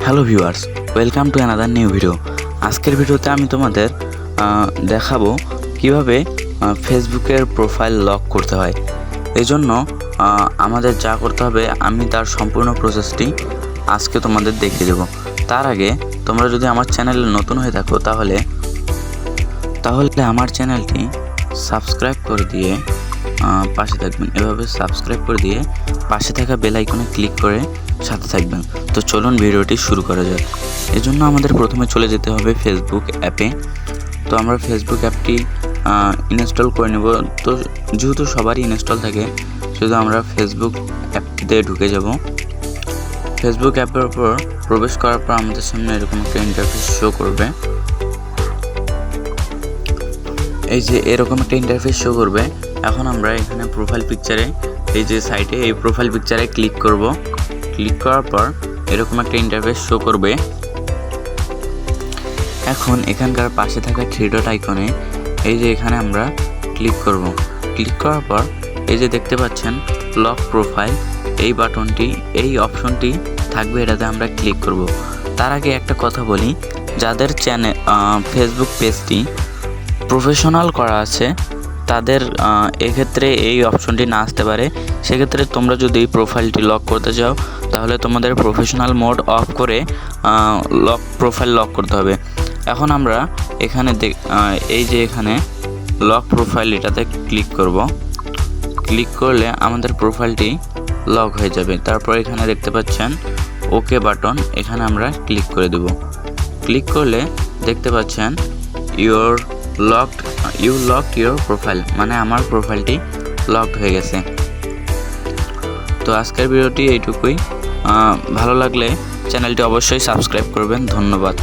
Hello viewers, welcome to another new video. আজকের ভিডিওতে আমি তোমাদের দেখাবো কিভাবে ফেসবুকের প্রোফাইল লক করতে হয়। এই জন্য আমাদের যা করতে হবে আমি তার সম্পূর্ণ প্রসেসটি আজকে তোমাদের দেখিয়ে দেব। তার আগে তোমরা যদি আমার চ্যানেলে নতুন হয়ে থাকো তাহলে আমার চ্যানেলটি সাবস্ক্রাইব করে দিয়ে পাশে থাকবেন। এভাবে সাবস্ক্রাইব করে দিয়ে পাশে থাকা বেল আইকনে ক্লিক করে সাথে থাকবেন। তো চলুন ভিডিওটি শুরু করা যাক। এজন্য আমাদের প্রথমে চলে যেতে হবে ফেসবুক অ্যাপে। তো আমরা ফেসবুক অ্যাপটি ইনস্টল করে নেব। তো যেহেতু সবারই ইনস্টল থাকে শুধু আমরা ফেসবুক অ্যাপটিতে ঢুকে যাব। ফেসবুক অ্যাপের উপর প্রবেশ করার পর আমাদের সামনে এরকম একটা ইন্টারফেস শো করবে। এই যে এরকম একটা ইন্টারফেস শো করবে। এখন আমরা এখানে প্রোফাইল পিকচারে এই যে সাইটে এই প্রোফাইল পিকচারে ক্লিক করব। ক্লিক করার পর এরকম একটা ইন্টারফেস শো করবে। এখন এখানকার পাশে থাকা থ্রি ডট আইকনে এই যে এখানে আমরা ক্লিক করব। ক্লিক করার পর এই যে দেখতে পাচ্ছেন লক প্রোফাইল, এই বাটনটি এই অপশনটি থাকবে, এটাতে আমরা ক্লিক করব। তার আগে একটা কথা বলি, যাদের চ্যানেল ফেসবুক পেজটি প্রফেশনাল করা আছে তাদের এক্ষেত্রে এই অপশনটি না আসতে পারে। সেক্ষেত্রে তোমরা যদি প্রোফাইলটি লক করতে চাও তাহলে তোমাদের প্রফেশনাল মোড অফ করে প্রোফাইল লক করতে হবে। এখন আমরা এখানে এই যে এখানে লক প্রোফাইল এটাতে ক্লিক করব। ক্লিক করলে আমাদের প্রোফাইলটি লক হয়ে যাবে। তারপর এখানে দেখতে পাচ্ছেন ওকে বাটন, এখানে আমরা ক্লিক করে দেব। ক্লিক করলে দেখতে পাচ্ছেন ইউ লকড ইউর প্রোফাইল, মানে আমার প্রোফাইলটি লকড হয়ে গেছে। তো আজকের ভিডিওটি এইটুকুই। ভালো লাগলে চ্যানেলটি অবশ্যই সাবস্ক্রাইব করবেন। ধন্যবাদ।